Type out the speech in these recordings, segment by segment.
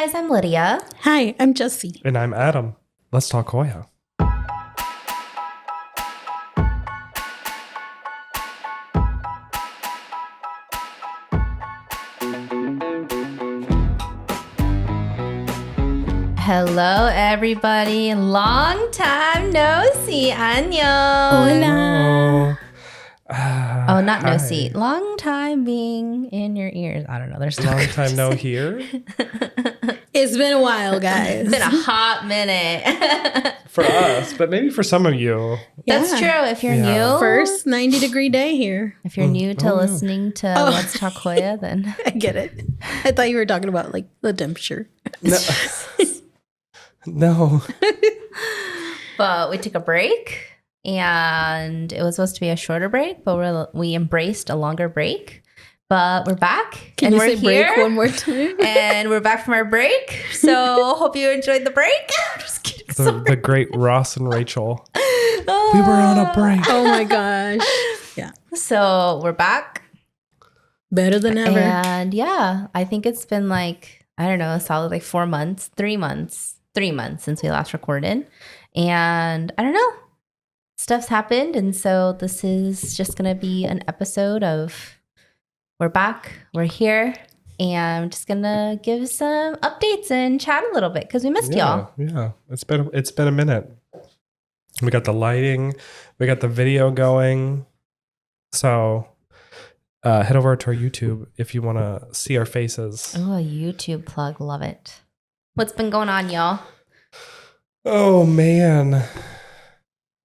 guys, I'm Lydia. Hi, I'm Jessi. And I'm Adam. Let's talk Hoya. Hello, everybody. Long time no see. Annyeong. Hola. Oh, not no hi. see. Long time being in your ears. I don't know. There's Long time no here It's been a while, guys. It's been a hot minute. for us, but maybe for some of you. That's true. If you're Yeah. new, First 90-degree day here. if you're new to Oh, yeah. listening to Let's Talk Hoya, then I get it. I thought you were talking about like the temperature. No. No. but we took a break. And it was supposed to be a shorter break, but we embraced a longer break. But we're back. Can and you we're say here, break one more time? and we're back from our break. So hope you enjoyed the break. I'm just kidding. The great Ross and Rachel. We were on a break. Oh my gosh. Yeah. So we're back. Better than ever. And yeah, I think it's been like, I don't know, a solid like 3 months since we last recorded. And I don't know. Stuff's happened, and so this is just gonna be an episode of we're back, we're here, and I'm just gonna give some updates and chat a little bit because we missed y'all. Yeah. It's been a minute. We got the lighting, we got the video going. So head over to our YouTube if you want to see our faces. Oh, a YouTube plug, love it. What's been going on, y'all? Oh man.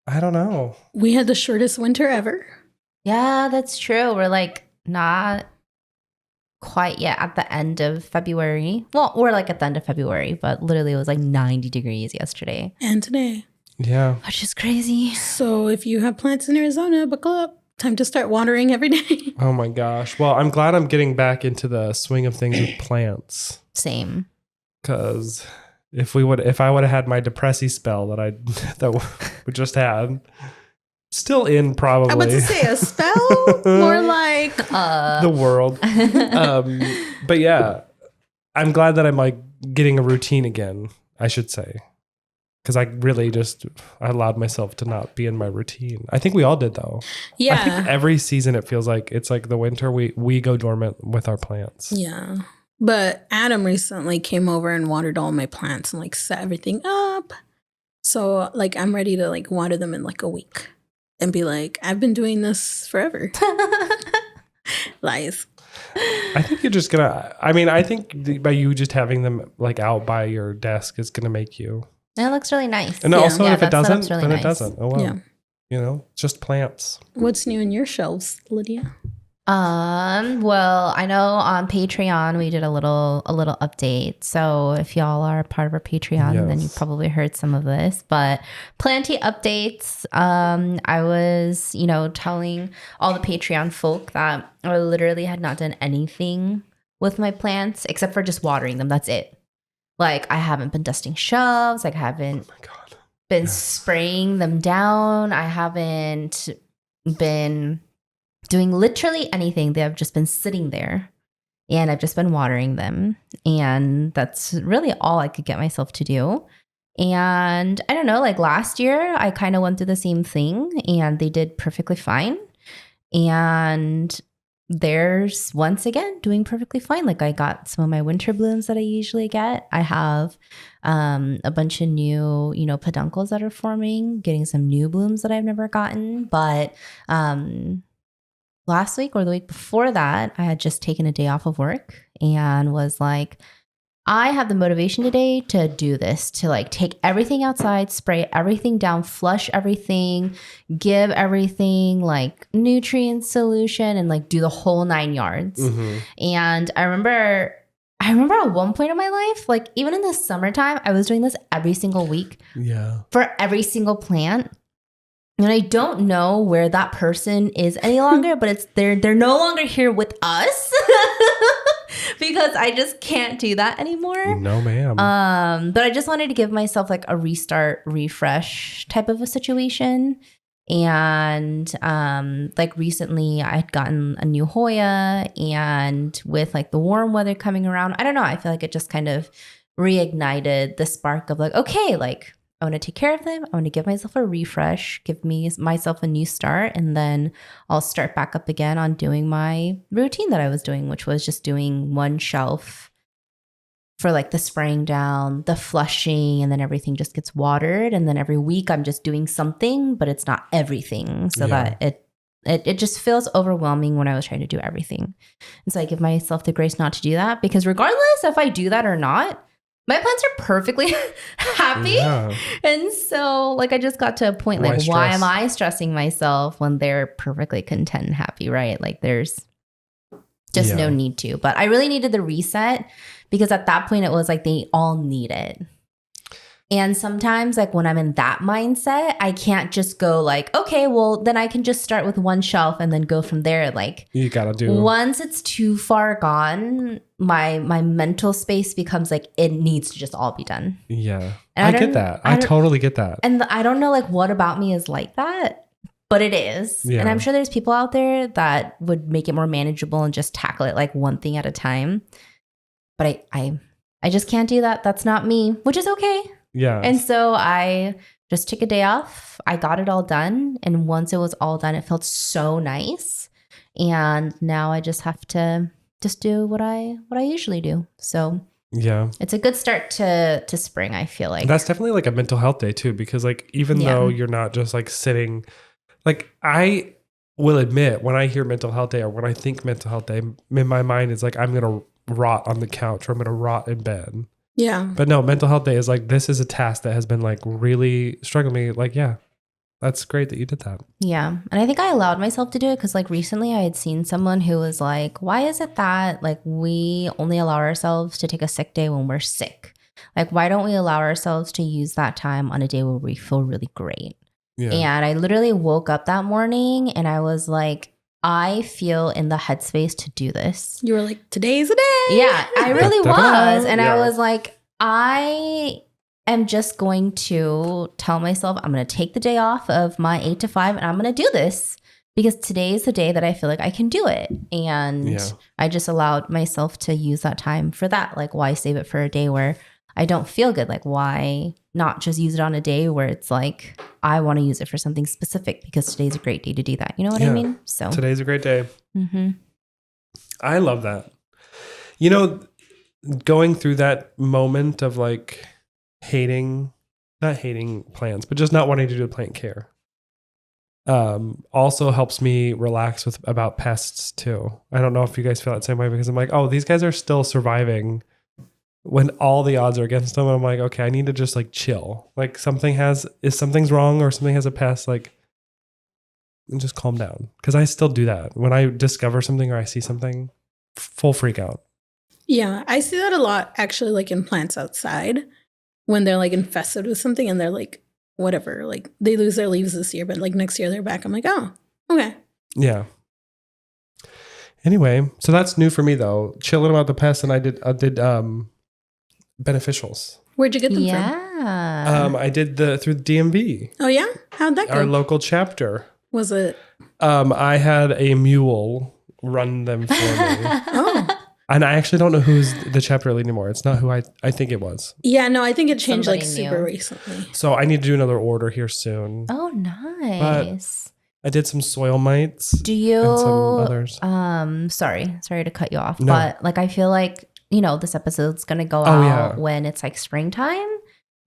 I don't know. We had the shortest winter ever. Yeah, that's true. We're like not quite yet at the end of February. Well, we're like at the end of February, but literally it was like 90 degrees yesterday, And today. Yeah. which is crazy. So if you have plants in Arizona, buckle up. Time to start watering every day. Oh my gosh. Well, I'm glad I'm getting back into the swing of things with plants. Same. Because if I would have had my depressy spell that we just had, still in probably. I'm about to say a spell. More like the world. But yeah, I'm glad that I'm like getting a routine again, I should say. Because I really I allowed myself to not be in my routine. I think we all did though. I think yeah. every season it feels like it's like the winter we go dormant with our plants. Yeah. But Adam recently came over and watered all my plants and like set everything up. So like I'm ready to like water them in like a week and be like, I've been doing this forever. Lies. I think you're just gonna. I mean, I think by you just having them like out by your desk is gonna make you. It looks really nice. And Yeah. also, Yeah, if it that setup's doesn't, really then nice. it doesn't. Oh well. Yeah. You know, just plants. What's new in your shelves, Lydia? Well, I know on Patreon we did a little update. So if y'all are part of our Patreon, then you Yes. probably heard some of this. But plenty updates. I was, telling all the Patreon folk that I literally had not done anything with my plants except for just watering them. That's it. Like I haven't been dusting shelves. Like I haven't Oh my god. been spraying them down. I haven't been doing literally anything. They have just been sitting there and I've just been watering them. And that's really all I could get myself to do. And I don't know, like last year, I kind of went through the same thing and they did perfectly fine. And there's once again doing perfectly fine. Like I got some of my winter blooms that I usually get. I have a bunch of new, peduncles that are forming, getting some new blooms that I've never gotten. But last week or the week before that, I had just taken a day off of work and was like, I have the motivation today to do this, to like take everything outside, spray everything down, flush everything, give everything like nutrient solution and like do the whole 9 yards. Mm-hmm. And I remember at one point in my life, like even in the summertime, I was doing this every single week Yeah. for every single plant. And I don't know where that person is any longer, but they're no longer here with us because I just can't do that anymore. No, ma'am. But I just wanted to give myself like a restart, refresh type of a situation. And like recently I had gotten a new Hoya, and with like the warm weather coming around, I don't know, I feel like it just kind of reignited the spark of like, okay, like I want to take care of them. I want to give myself a refresh, myself a new start. And then I'll start back up again on doing my routine that I was doing, which was just doing one shelf for like the spraying down, the flushing, and then everything just gets watered. And then every week I'm just doing something, but it's not everything. So that it just feels overwhelming when I was trying to do everything. And so I give myself the grace not to do that, because regardless if I do that or not, my plants are perfectly happy. Yeah. And so like I just got to a point like, why am I stressing myself when they're perfectly content and happy, right? Like there's just no need to. But I really needed the reset, because at that point it was like they all need it. And sometimes like when I'm in that mindset, I can't just go like, okay, well then I can just start with one shelf and then go from there. Like you gotta do. Once it's too far gone, my mental space becomes like it needs to just all be done. Yeah, and I get that. I totally get that. And I don't know like what about me is like that, but it is. Yeah. And I'm sure there's people out there that would make it more manageable and just tackle it like one thing at a time. But I just can't do that. That's not me, which is okay. Yeah. And so I just took a day off. I got it all done. And once it was all done, it felt so nice. And now I just have to just do what I usually do. So yeah, it's a good start to spring, I feel like. That's definitely like a mental health day too, because like even though you're not just like sitting, like I will admit when I hear mental health day or when I think mental health day, in my mind it's like I'm going to rot on the couch or I'm going to rot in bed. Yeah. But no, mental health day is like, this is a task that has been like really struggling me. Like, yeah, that's great that you did that. Yeah. And I think I allowed myself to do it because like recently I had seen someone who was like, why is it that like we only allow ourselves to take a sick day when we're sick? Like, why don't we allow ourselves to use that time on a day where we feel really great? Yeah. And I literally woke up that morning and I was like, I feel in the headspace to do this. You were like, today's the day. Yeah, I really was. And I was like, I am just going to tell myself I'm going to take the day off of my 8 to 5 and I'm going to do this because today is the day that I feel like I can do it. And I just allowed myself to use that time for that. Like, why save it for a day where I don't feel good? Like, why not just use it on a day where it's like, I want to use it for something specific because today's a great day to do that. You know what I mean? So today's a great day. Mm-hmm. I love that. You know, going through that moment of like not hating plants, but just not wanting to do plant care, also helps me relax about pests too. I don't know if you guys feel that same way because I'm like, oh, these guys are still surviving when all the odds are against them. And I'm like, okay, I need to just like chill. Like if something's wrong or something has a pest, like, and just calm down. Cause I still do that. When I discover something or I see something, full freak out. Yeah. I see that a lot actually, like in plants outside when they're like infested with something and they're like, whatever, like they lose their leaves this year, but like next year they're back. I'm like, oh, okay. Yeah. Anyway, so that's new for me though. Chilling about the pests. And I did beneficials. Where'd you get them from? Yeah. I did through the DMV. Oh yeah? How'd that go? Our local chapter. Was it? I had a mule run them for me. Oh. And I actually don't know who's the chapter lead anymore. It's not who I think it was. Yeah, no, I think it changed Somebody like new. super recently. So I need to do another order here soon. Oh, nice. But I did some soil mites. Do you? And some others. Sorry to cut you off, No. but like I feel like this episode's gonna go out when it's like springtime,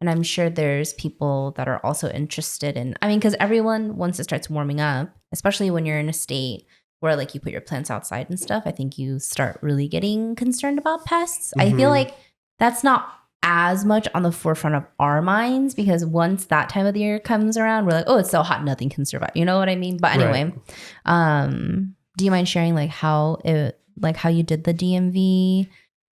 and I'm sure there's people that are also interested in. I mean, because everyone once it starts warming up, especially when you're in a state where like you put your plants outside and stuff, I think you start really getting concerned about pests. Mm-hmm. I feel like that's not as much on the forefront of our minds because once that time of the year comes around, we're like, oh, it's so hot, nothing can survive. You know what I mean? But anyway, do you mind sharing like how you did the DMV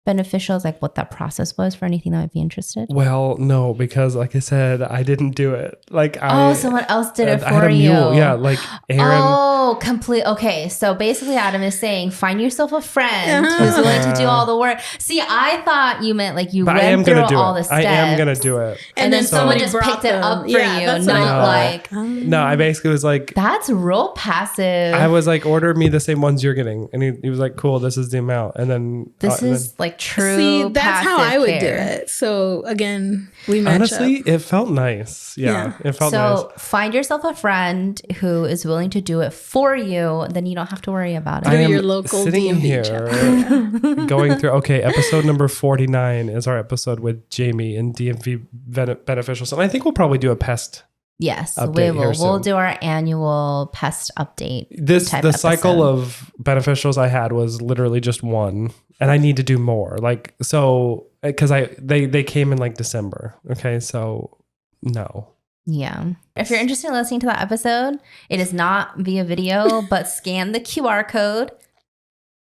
beneficials, like what that process was for anything that might be interested? Well, no, because like I said, I didn't do it. Like someone else did it for I had a you. mule. Yeah, like Aaron. Oh, complete. Okay, so basically, Adam is saying, find yourself a friend who's willing to do all the work. See, I thought you meant like you went through all the steps. I am gonna do it, and then someone just picked it up for you. Not like no. I basically was like, that's real passive. I was like, order me the same ones you're getting, and he was like, cool, this is the amount, and then this is like like true. See, that's how I would do care. it. So again, we match Honestly, up. it felt nice. Yeah. It felt nice. So find yourself a friend who is willing to do it for you. Then you don't have to worry about it. I am your local sitting DMV here going through, okay, episode number 49 is our episode with Jamie and DMV Beneficials. And I think we'll probably do a pest. Yes, Update we here will. We'll soon. do our annual pest update. The type cycle episode. of beneficials I had was literally just one, and I need to do more. Like, so because they came in like December. Okay, so no. Yeah. If you're interested in listening to that episode, it is not via video, but scan the QR code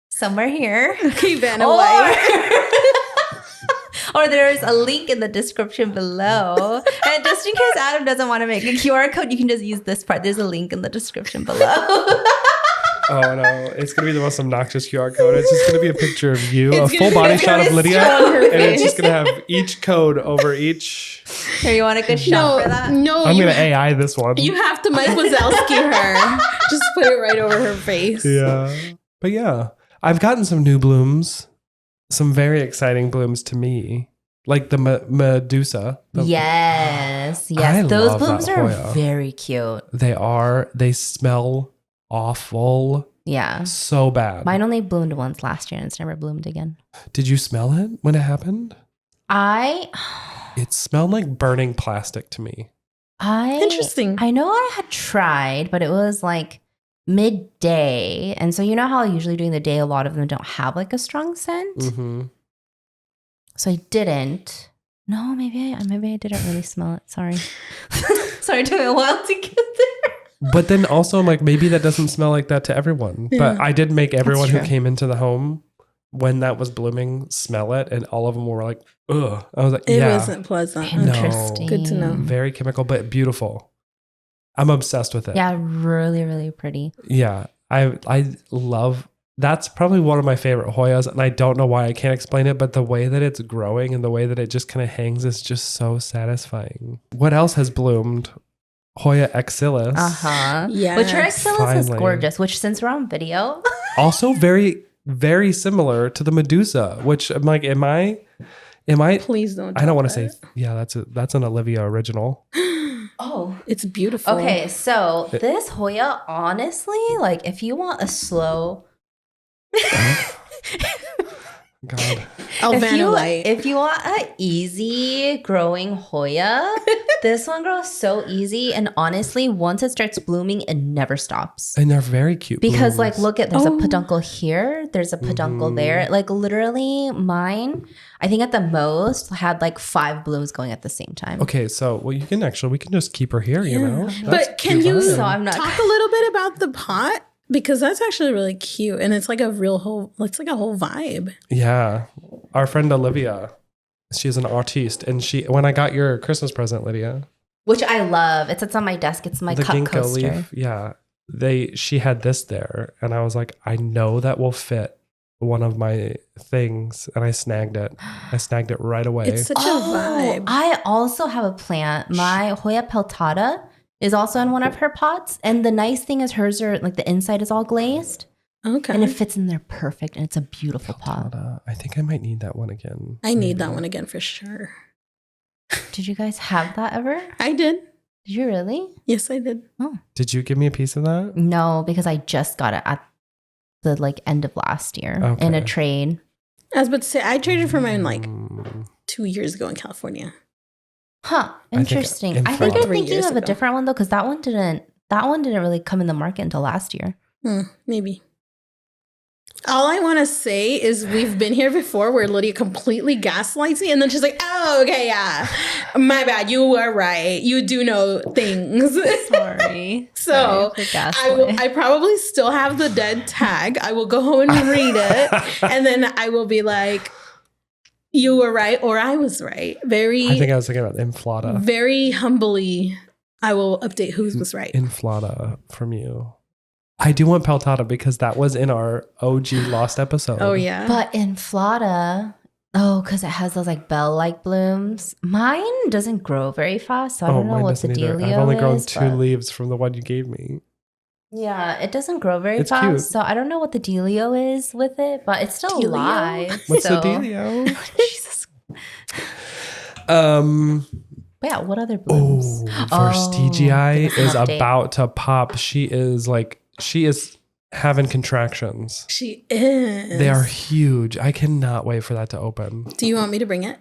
somewhere here. Okay, Vanna White. Or there's a link in the description below. And just in case Adam doesn't want to make a QR code, you can just use this part. There's a link in the description below. Oh no, it's gonna be the most obnoxious QR code. It's just gonna be a picture of you, It's a gonna full be body like shot a of Lydia, straw on her and it's face. just gonna have each code over each. Here, you want a good shot for that? No, I'm you, gonna AI this one. you have to Mike Wazowski her. Just put it right over her face. Yeah, but yeah, I've gotten some new blooms, some very exciting blooms to me, like the Medusa. Yes. I Those love blooms that are Hoya. very cute. They smell awful, Yeah. so bad. Mine only bloomed once last year and it's never bloomed again. Did you smell it when it happened? It smelled like burning plastic to me. Interesting. I know I had tried, but it was like midday. And so you know how usually during the day, a lot of them don't have like a strong scent. Mm-hmm. So I didn't. No, maybe I didn't really smell it. Sorry. Sorry, it took me a while to get there. But then also, I'm like, maybe that doesn't smell like that to everyone. Yeah. But I did make everyone who true. came into the home when that was blooming smell it, and all of them were like, ugh. I was like, It yeah, wasn't pleasant. No. Interesting. Good to know. very chemical, but beautiful. I'm obsessed with it. Yeah, really, really pretty. Yeah. I love, that's probably one of my favorite Hoyas, and I don't know why. I can't explain it, but the way that it's growing and the way that it just kind of hangs is just so satisfying. What else has bloomed? Hoya exilis. Uh-huh. Yes. Which her Excellis is Finally. gorgeous, which since we're on video. Also very, very similar to the Medusa, which I'm like, am I, Please don't. I don't want to do say, yeah, that's an Olivia original. that. Oh. It's beautiful. Okay, so this Hoya, honestly, like if you want a slow God. Alvana Light. if you want an easy growing Hoya, this one grows so easy. And honestly, once it starts blooming, it never stops. And they're very cute. Because blooms. like, look at, there's Oh. a peduncle here. There's a peduncle Mhm. there. Like literally mine, I think at the most had like 5 blooms going at the same time. Okay, so we can just keep her here, you Yeah. know? But That's can you fine. So I'm not- talk a little bit about the pot? Because that's actually really cute. And it's like a it's like a whole vibe. Yeah. Our friend Olivia, she's an artiste. And when I got your Christmas present, Lydia, Which I love. It sits on my desk. It's my the cup ginkgo coaster. leaf, yeah. She had this there. And I was like, I know that will fit one of my things. And I snagged it. right away. It's such a vibe. I also have a plant. My Hoya peltata is also in one of her pots. And the nice thing is hers are like the inside is all glazed. Okay. And it fits in there perfect. And it's a beautiful pot. I think I might need that one again. I need that one again for sure. Did you guys have that ever? I did. Did you really? Yes, I did. Did you give me a piece of that? No, because I just got it at the like end of last year in a Okay. trade. I was about to say, I traded for mine like Mm. 2 years ago in California. Huh. I think Interesting. in I think Florida. you're 3 thinking years of a ago. different one though, because that one didn't really come in the market until last year. Maybe. All I want to say is we've been here before where Lydia completely gaslights me and then she's like, oh, okay, yeah. My bad. You were right. You do know things. Sorry. So, I probably still have the dead tag. I will go home and read it. And then I will be like, you were right or I was right. I think I was thinking about Inflata. Very humbly, I will update whose was right. Inflata from you. I do want Peltata because that was in our OG Lost episode. Oh, yeah. But in Flata, because it has those like bell-like blooms. Mine doesn't grow very fast, so I don't know mine what the doesn't either. dealio I've only grown is. 2 but- leaves from the one you gave me. Yeah, it doesn't grow very It's fast, cute. so I don't know what the dealio is with it, but it's still Dealio? alive. What's so. the dealio? Jesus. But yeah, what other blooms? Verstigia give us an is update. about to pop. She is having contractions. She is. They are huge. I cannot wait for that to open. Do you want me to bring it?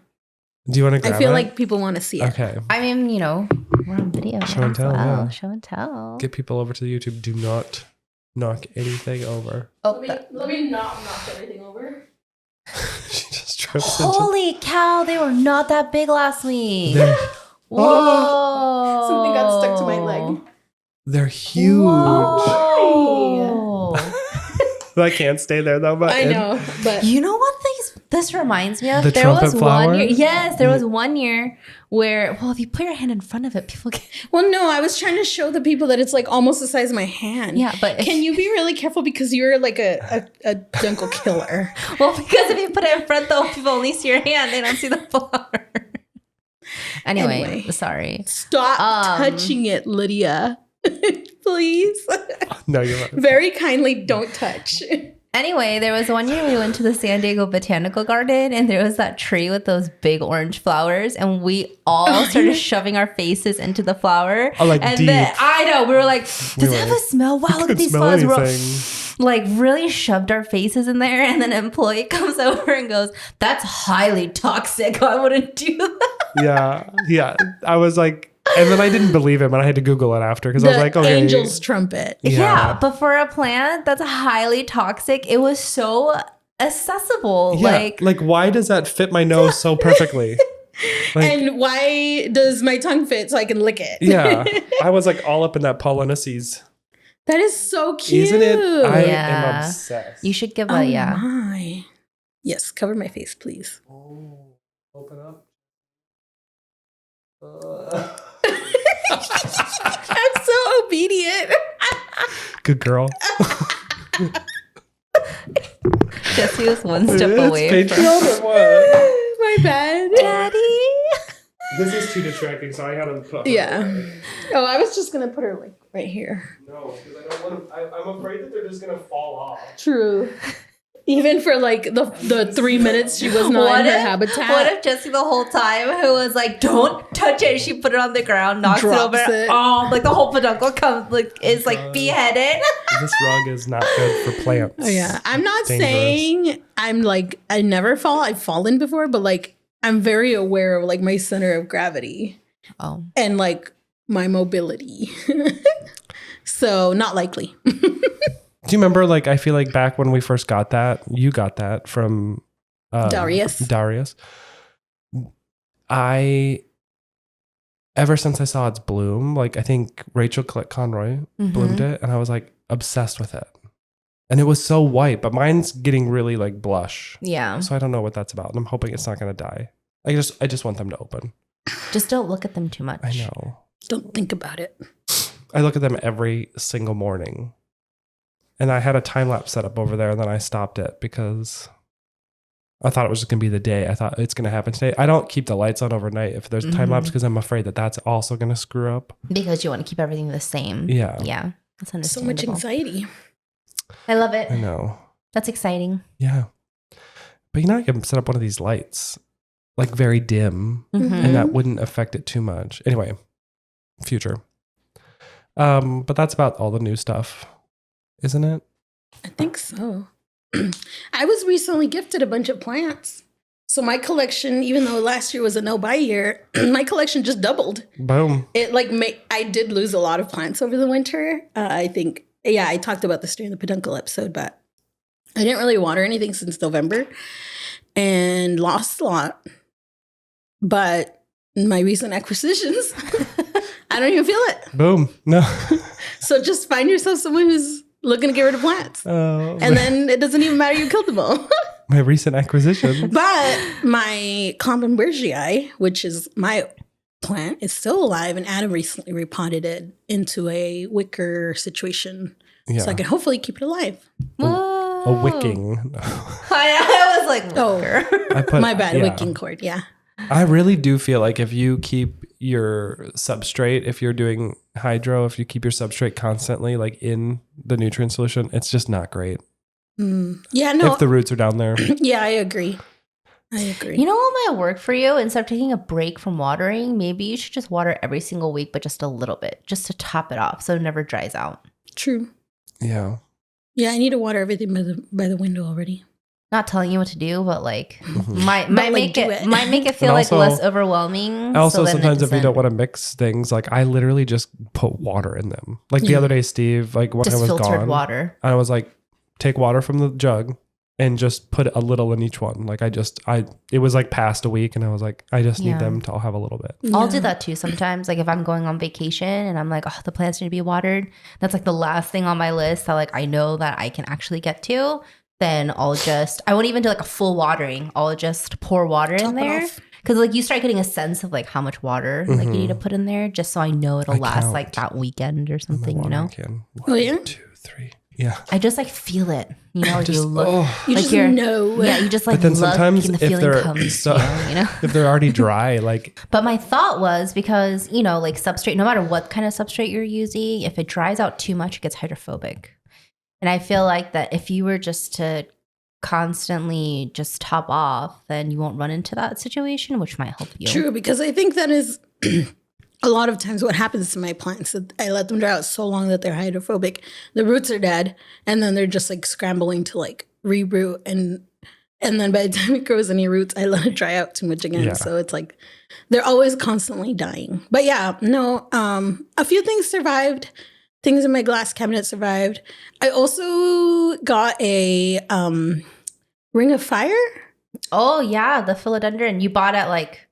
Do you want to grab it? I feel like people want to see it. Okay. I mean, we're on video. Show and tell, yeah. Show and tell. Get people over to the YouTube. Do not knock anything over. Oh, Let me not knock everything over. She just trips into holy cow, they were not that big last week. They're, Whoa. Something got stuck to my leg. they're huge. Whoa. I can't stay there though. But I know, but You know what this reminds me of? The there trumpet was flower? 1 year. Yes, there was 1 year where, well, if you put your hand in front of it, people get. well, no, I was trying to show the people that it's like almost the size of my hand. Yeah, but Can you be really careful because you're like a jungle killer? Well, because if you put it in front, though, people only see your hand. They don't see the flower. Anyway, sorry. Stop touching it, Lydia. Please. No, you're right. Very kindly don't touch. Anyway, there was 1 year we went to the San Diego Botanical Garden and there was that tree with those big orange flowers and we all started shoving our faces into the flower. Oh, like and deep. then I know, we were like, does it have a smell? Wow, look at Couldn't these smell flowers. We're all- anything. like really shoved our faces in there and then an employee comes over and goes, that's highly toxic. I wouldn't do that. Yeah. I was like, and then I didn't believe him, and I had to Google it after because I was like, okay, angel's trumpet. Yeah, but for a plant that's highly toxic, it was so accessible. yeah, like why does that fit my nose so perfectly? Like, And why does my tongue fit so I can lick it? yeah, I was like all up in that Pollinaces. That is so cute. Isn't it? I Yeah. am obsessed. You should give Oh a my. Yes, cover my face, please. Oh, open up. I'm so obedient. Good girl. Jessi was one step away It's from Patreon or what? My bad. Daddy. This is too distracting, so I gotta put. Yeah. Oh, I was just gonna put her like right here. No, because I don't want to. I'm afraid that they're just gonna fall off. True. Even for like the 3 minutes she was not in her habitat. What if Jessi the whole time who was like, don't touch it, she put it on the ground, knocks Drops it over. it. Oh, like the whole peduncle comes is like beheaded. This rug is not good for plants. Oh yeah. I'm not Dangerous. saying I'm like I never fall. I've fallen before, but like I'm very aware of like my center of gravity Oh. and like my mobility. So not likely. Do you remember, like, I feel like back when we first got that, you got that from Darius. Ever since I saw its bloom, like, I think Rachel Conroy bloomed it, and I was, like, obsessed with it. And it was so white, but mine's getting really, like, blush. Yeah. So I don't know what that's about, and I'm hoping it's not going to die. I just want them to open. Just don't look at them too much. I know. Don't think about it. I look at them every single morning. And I had a time lapse set up over there, and then I stopped it because I thought it was just going to be the day. I thought it's going to happen today. I don't keep the lights on overnight if there's time lapse because I'm afraid that that's also going to screw up. Because you want to keep everything the same. Yeah. Yeah. That's So understandable. much anxiety. I love it. I know. That's exciting. Yeah. But I can set up one of these lights, like very dim, Mhm. and that wouldn't affect it too much. Anyway, future. But that's about all the new stuff, isn't it? I think so. I was recently gifted a bunch of plants. So my collection, even though last year was a no-buy year, my collection just doubled. Boom. It like I did lose a lot of plants over the winter. I think, yeah, I talked about this during the peduncle episode, but I didn't really water anything since November and lost a lot. But my recent acquisitions, I don't even feel it. Boom. No. So just find yourself someone who's looking to get rid of plants. Oh, And then it doesn't even matter, you killed them all. my recent acquisition. But my Combenbergii, which is my plant, is still alive. And Adam recently repotted it into a wicker situation. Yeah. So I can hopefully keep it alive. Whoa. A wicking. I was like, Oh. wicker. I put, My bad, yeah. wicking cord, yeah. I really do feel like if you keep your substrate, if you're doing hydro, if you keep your substrate constantly like in the nutrient solution, it's just not great. Yeah, no. If the roots are down there. Yeah, I agree. You know what might work for you? Instead of taking a break from watering, maybe you should just water every single week, but just a little bit, just to top it off so it never dries out. True. Yeah. Yeah, I need to water everything by the window already. Not telling you what to do, but like might But, like, make do it it. might make it feel also- like less overwhelming. Also, so then it sometimes if you doesn't- don't want to mix things, like I literally just put water in them. Like the Yeah. other day, Steve, like when I just was filtered gone, water. I was like, take water from the jug and just put a little in each one. Like it was like past a week and I was like, I just need Yeah. them to all have a little bit. I'll Yeah. do that too sometimes. Like if I'm going on vacation and I'm like, oh, the plants need to be watered. That's like the last thing on my list that like I know that I can actually get to. Then I won't even do like a full watering. I'll just pour water Top in it there. off. Because like you start getting a sense of like how much water like you need to put in there just so I know it'll I last like count. that weekend or something, you know? Can. Oh, yeah? 1, 2, 3. Yeah. I just like feel it. You know, like you Just, look. oh. You like just you're- know. Yeah, you just like But then look sometimes and the if feeling they're comes so- to you know? If they're already dry, like But my thought was because, you know, like substrate, no matter what kind of substrate you're using, if it dries out too much, it gets hydrophobic. And I feel like that if you were just to constantly just top off, then you won't run into that situation, which might help you. True, because I think that is a lot of times what happens to my plants. That I let them dry out so long that they're hydrophobic. The roots are dead, and then they're just like scrambling to like reroot, and then by the time it grows any roots, I let it dry out too much again. Yeah. So it's like they're always constantly dying. But yeah, no, a few things survived. Things in my glass cabinet survived. I also got a ring of fire. Oh, yeah, the philodendron you bought at like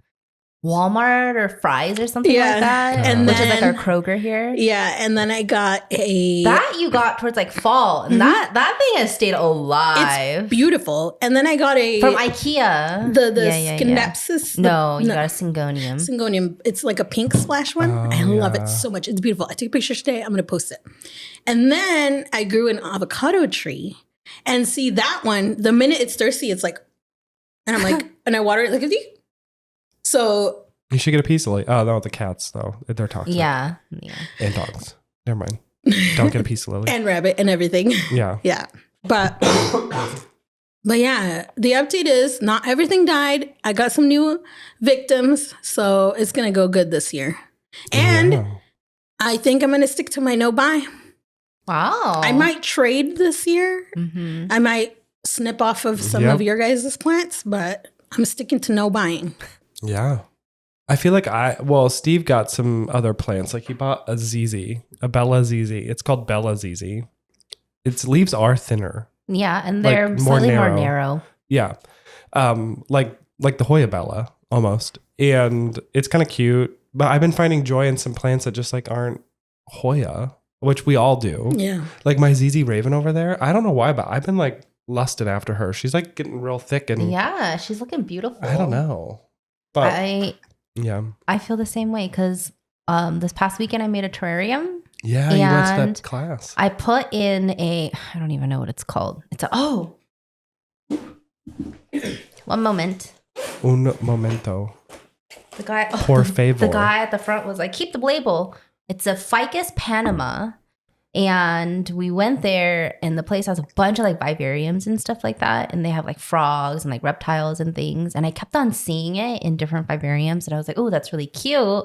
Walmart or Fry's or something Yeah. like that, And which is like our then- Kroger here. Yeah, and then I got a That you got towards like fall, and that thing has stayed alive. It's beautiful. And then I got a From IKEA. the Yeah. scindapsus. No, you got a Syngonium. Syngonium. It's like a pink splash one. Oh, I love yeah. it so much. It's beautiful. I took a picture today. I'm going to post it. And then I grew an avocado tree. And see that one, the minute it's thirsty, it's like, and I'm like, and I water it like a So you should get a piece of lily. Oh, no, the cats though. They're toxic. Yeah. And dogs. Never mind. Don't get a piece of lily. and rabbit and everything. Yeah. Yeah. But yeah, the update is not everything died. I got some new victims, so it's going to go good this year. And Yeah. I think I'm going to stick to my no buy. Wow. I might trade this year. Mm-hmm. I might snip off of some Yep. of your guys' plants, but I'm sticking to no buying. Yeah. I feel like Steve got some other plants. Like he bought a ZZ, a Bella ZZ. It's called Bella ZZ. Its leaves are thinner. Yeah, and Like, they're more slightly more narrow. narrow. Yeah. Like the Hoya Bella almost. And it's kind of cute. But I've been finding joy in some plants that just like aren't Hoya, which we all do. Yeah. Like my ZZ Raven over there. I don't know why, but I've been like lusting after her. She's like getting real thick and Yeah, she's looking beautiful. I don't know. But yeah. I feel the same way because this past weekend I made a terrarium. Yeah, you went to And that class. I put in I don't even know what it's called. One moment. Un momento. The guy, Por favor. The guy at the front was like, keep the label. It's a Ficus Panama. And we went there and the place has a bunch of like vivariums and stuff like that. And they have like frogs and like reptiles and things. And I kept on seeing it in different vivariums. And I was like, oh, that's really cute.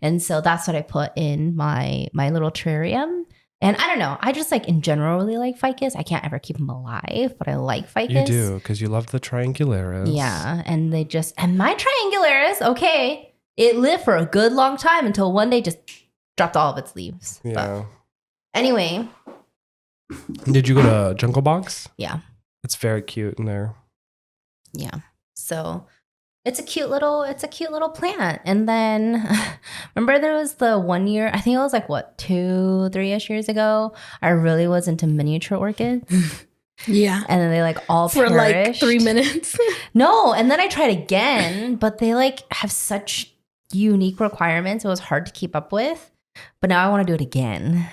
And so that's what I put in my little terrarium. And I don't know. I just like in general really like ficus. I can't ever keep them alive, but I like ficus. You do, because you love the triangularis. Yeah. And my triangularis, okay, it lived for a good long time until one day just dropped all of its leaves. But Yeah. anyway, Did you go to Jungle Box? yeah. It's very cute in there. Yeah. So it's a cute little plant. And then remember there was the 1 year, I think it was like 2-3-ish years ago. I really was into miniature orchids. Yeah. And then they like all For like perished. 3 minutes. No, and then I tried again, but they like have such unique requirements. It was hard to keep up with. But now I want to do it again.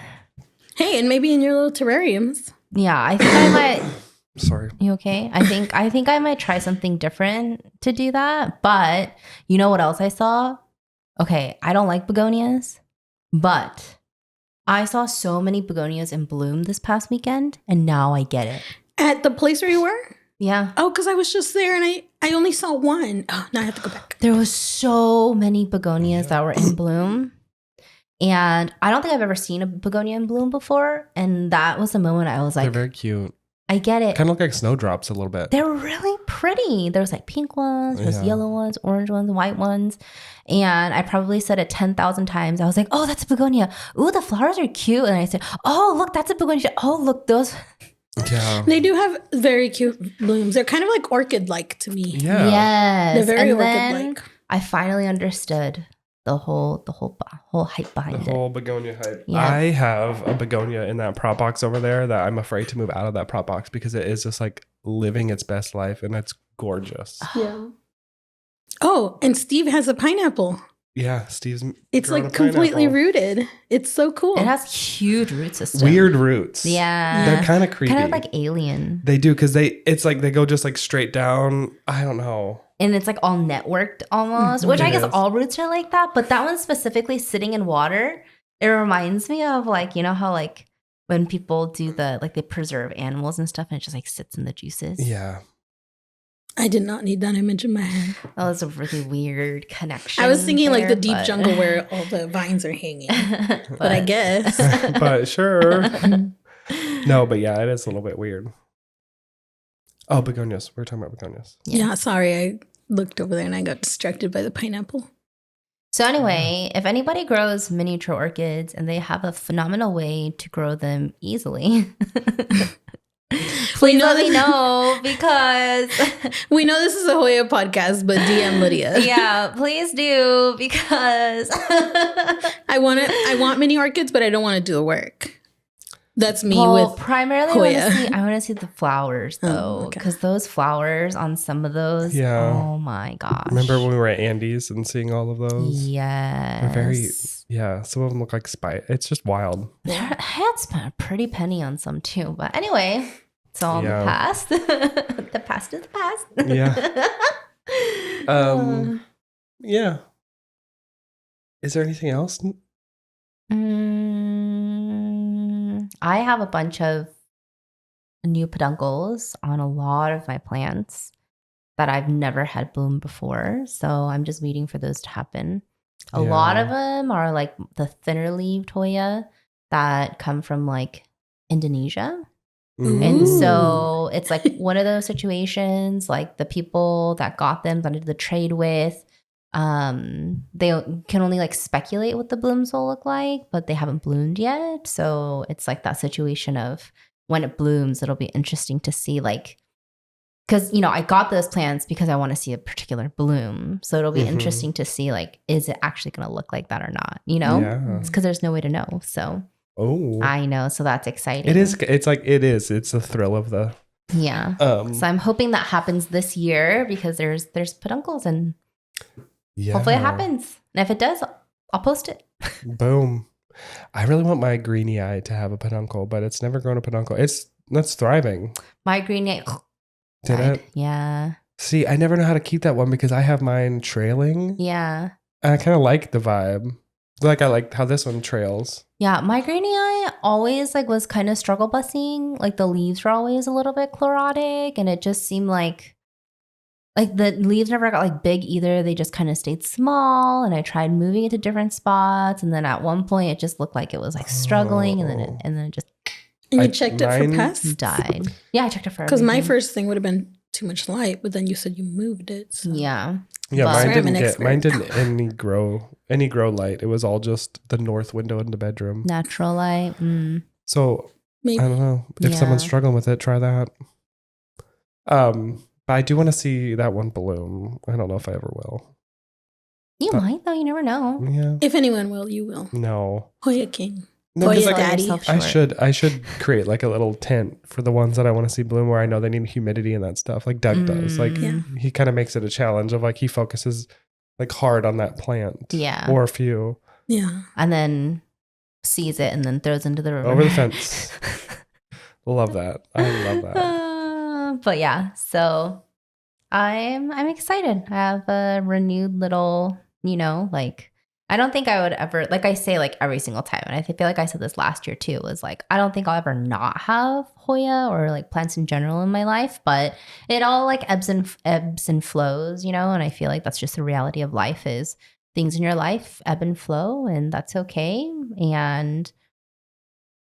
Hey, and maybe in your little terrariums. Yeah, I think I might Sorry. You okay? I think I might try something different to do that. But you know what else I saw? Okay, I don't like begonias, but I saw so many begonias in bloom this past weekend, and now I get it. At the place where you were? Yeah. Oh, because I was just there and I only saw one. Oh, now I have to go back. There was so many begonias that were in bloom. And I don't think I've ever seen a begonia in bloom before. And that was the moment I was like, They're very cute. I get it. Kind of look like snowdrops a little bit. They're really pretty. There's like pink ones, there's Yeah. yellow ones, orange ones, white ones. And I probably said it 10,000 times. I was like, oh, that's a begonia. Ooh, the flowers are cute. And I said, oh, look, that's a begonia. Oh, look, those. Yeah. They do have very cute blooms. They're kind of like orchid-like to me. Yeah. Yes. They're very and then orchid-like. I finally understood the whole hype behind The it. whole begonia hype. Yeah. I have a begonia in that prop box over there that I'm afraid to move out of that prop box because it is just like living its best life and it's gorgeous. Yeah. Oh, and Steve has a pineapple. Yeah, Steve's It's growing like a completely pineapple. rooted. It's so cool. It has huge root system. Weird roots. Yeah. They're kind of creepy. Kind of like alien. They do because it's like they go just like straight down. I don't know. And it's like all networked almost, which I It guess is. all roots are like that. But that one specifically sitting in water, it reminds me of like, you know how like when people do the, like they preserve animals and stuff and it just like sits in the juices. Yeah. I did not need that image in my head. That was a really weird connection. I was thinking like there, the deep but- jungle where all the vines are hanging. But I guess. But sure. No, but yeah, it is a little bit weird. Oh, begonias. We're talking about begonias. Yeah, sorry. I looked over there and I got distracted by the pineapple. So anyway, if anybody grows miniature orchids and they have a phenomenal way to grow them easily, please let me know because We know this is a Hoya podcast, but DM Lydia. yeah, please do because I want mini orchids, but I don't want to do the work. That's me well, with primarily Hoya. I want to see the flowers Oh, though, okay. because those flowers on some of those, Yeah. oh my gosh! Remember when we were at Andy's and seeing all of those? Yes, They're very, yeah, some of them look like It's just wild. I had spent a pretty penny on some too, but anyway, it's all in Yeah. the past. The past is the past. Yeah. Yeah. Is there anything else? I have a bunch of new peduncles on a lot of my plants that I've never had bloom before. So I'm just waiting for those to happen. A lot of them are like the thinner leaved Hoya that come from like Indonesia. And Ooh. so it's like one of those situations, like the people that got them, that I did the trade with, they can only like speculate what the blooms will look like, but they haven't bloomed yet. So it's like that situation of when it blooms, it'll be interesting to see like, because, you know, I got those plants because I want to see a particular bloom. So it'll be Mhm. interesting to see like, is it actually going to look like that or not? You know, Yeah. it's because there's no way to know. So Oh. I know. So that's exciting. It is. It's the thrill of the. Yeah. So I'm hoping that happens this year because there's peduncles and Yeah. hopefully it happens. And if it does, I'll post it. Boom. I really want my greenie eye to have a peduncle, but it's never grown a peduncle. That's thriving. My green Did died. it? Yeah. See, I never know how to keep that one because I have mine trailing. Yeah. And I kind of like the vibe. Like I like how this one trails. Yeah. My greenie eye always like was kind of struggle busing. Like the leaves were always a little bit chlorotic and it just seemed like the leaves never got like big either. They just kind of stayed small and I tried moving it to different spots. And then at one point it just looked like it was like struggling and then it just And you I- checked it for mine- pests? died. Yeah. I checked it for Because my everything. first thing would have been too much light, but then you said you moved it. So. Yeah. Yeah, But- mine Sorry, I'm didn't an get expert. mine didn't any grow light. It was all just the north window in the bedroom. Natural light. So Maybe. I don't know. If someone's Yeah. struggling with it, try that. But I do want to see that one bloom. I don't know if I ever will. You might though. You never know. Yeah. If anyone will, you will. No. Hoya King. No, 'cause, Hoya like, Daddy. yourself I short. should create like a little tent for the ones that I want to see bloom where I know they need humidity and that stuff. Like Doug does. Like Yeah. he kind of makes it a challenge of like he focuses like hard on that plant. Yeah. Or a few. Yeah. And then sees it and then throws into the river. Over the fence. Love that. I love that. But yeah, so I'm excited. I have a renewed little, like I don't think I would ever, like I say like every single time, and I feel like I said this last year too, was like I don't think I'll ever not have Hoya or like plants in general in my life, but it all like ebbs and flows, and I feel like that's just the reality of life is things in your life ebb and flow, and that's okay. And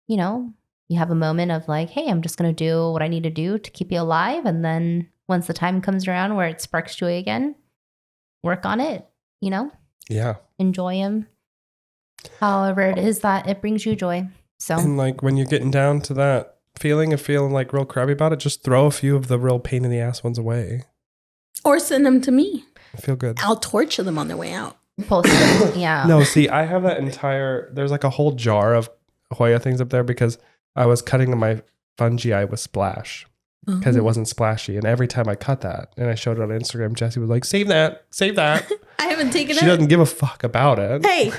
you have a moment of like, hey, I'm just going to do what I need to do to keep you alive. And then once the time comes around where it sparks joy again, work on it, Yeah. Enjoy them. However it is that it brings you joy. So, And like when you're getting down to that feeling of feeling like real crabby about it, just throw a few of the real pain in the ass ones away. Or send them to me. I feel good. I'll torture them on their way out. post it. Yeah. No, see, I have there's like a whole jar of Hoya things up there because I was cutting my fungi with Splash because it wasn't splashy. And every time I cut that and I showed it on Instagram, Jessi was like, save that. I haven't taken it. She doesn't give a fuck about it. Hey,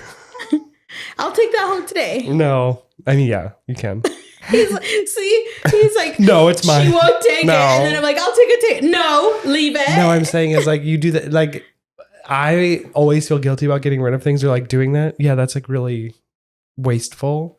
I'll take that home today. No. I mean, yeah, you can. He's like, no, it's mine. She won't take No. it. And then I'm like, I'll take it. No, leave it. No, I'm saying is like you do that. Like I always feel guilty about getting rid of things or like doing that. Yeah, that's like really wasteful.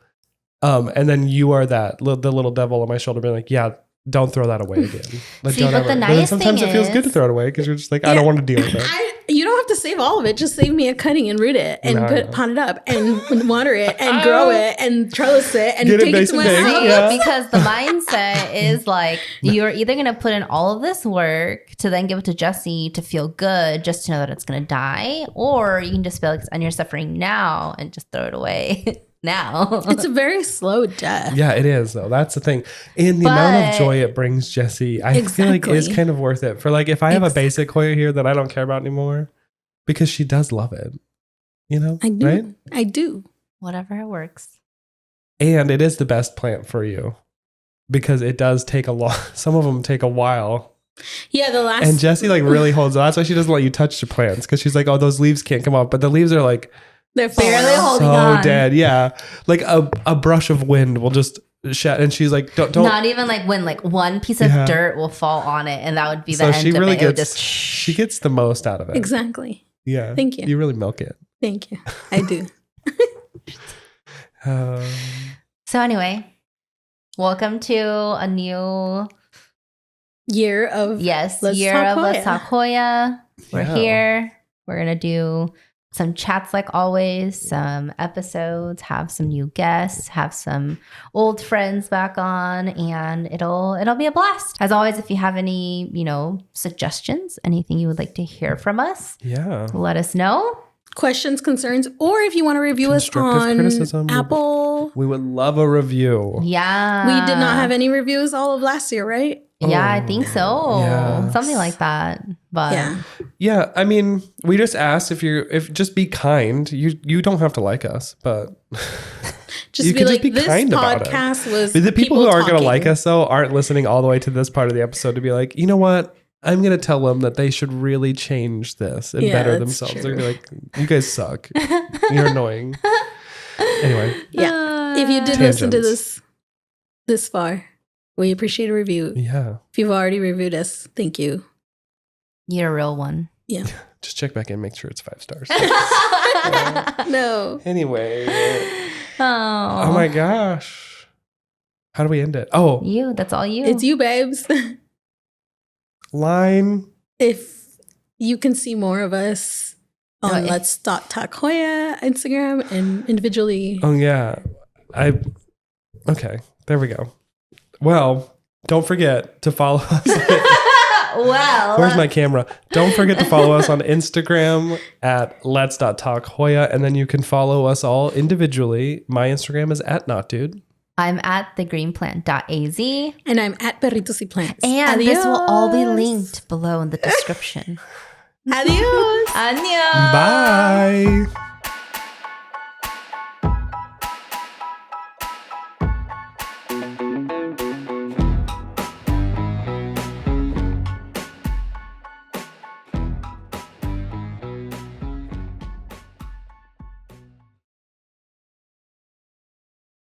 And then you are the little devil on my shoulder being like, yeah, don't throw that away again. Like, See, but the nice sometimes thing it feels good to is- throw it away because you're just like, I don't want to deal with it. You don't have to save all of it. Just save me a cutting and root it and No. pot it up and water it and grow it and trellis it and Get it take it nice to my and big. house. Yeah. Because the mindset is like you're either going to put in all of this work to then give it to Jessi to feel good just to know that it's going to die, or you can just be like, and you're suffering now and just throw it away now. It's a very slow death. Yeah, it is though. That's the thing. And the amount of joy it brings Jessi, I feel like is kind of worth it. For like if I have a basic Hoya here that I don't care about anymore, because she does love it. I do. Right? I do. Whatever works. And it is the best plant for you. Because it does take a lot. Some of them take a while. Yeah, the last. And Jessi like really holds on. That's why she doesn't let you touch the plants. Because she's like, oh, those leaves can't come off. But the leaves are like they're barely holding so on. dead. Yeah. Like a brush of wind will just shat. And she's like, don't. Not even like when like one piece of Yeah. dirt will fall on it, and that would be the So end she of really it. It would gets, just she gets the most out of it. Exactly. Yeah. Thank you. You really milk it. Thank you. I do. So anyway, welcome to a new Year of Let's Talk Let's Hoya. Talk Hoya. We're Yeah. here. We're gonna do some chats like always, some episodes, have some new guests, have some old friends back on, and it'll be a blast. As always, if you have any, suggestions, anything you would like to hear from us, Yeah. let us know. questions, concerns, or if you want to review us Constructive on criticism. Apple. We would love a review. Yeah. We did not have any reviews all of last year, right? Yeah, I think so. Yes. Something like that. But Yeah. Yeah, I mean, we just asked if just be kind. You don't have to like us, but Just You be could just like, be this kind about it. podcast was the people who aren't going to talking. like us though aren't listening all the way to this part of the episode to be like, you know what? I'm going to tell them that they should really change this and Yeah, better that's themselves. true. They're gonna be like, you guys suck. You're annoying. Anyway, Yeah. If you did listen to Tangents. this far, we appreciate a review. yeah. If you've already reviewed us, thank you. you're a real one. Yeah. Just check back in, make sure it's 5 stars. No. Anyway. Oh. Oh my gosh. How do we end it? Oh, That's all you. It's you, babes. line. If you can see more of us on if- Let's Talk Hoya Instagram and individually. Oh yeah. Okay, there we go. Well, don't forget to follow us. Well, Where's my camera? Don't forget to follow us on Instagram at let's.talk Hoya, and then you can follow us all individually. My Instagram is at knotdude. I'm at thegreenplant.az. And I'm at Perritos y Plants. And this will all be Adios. linked below in the description. Adios. Annyeong. Bye.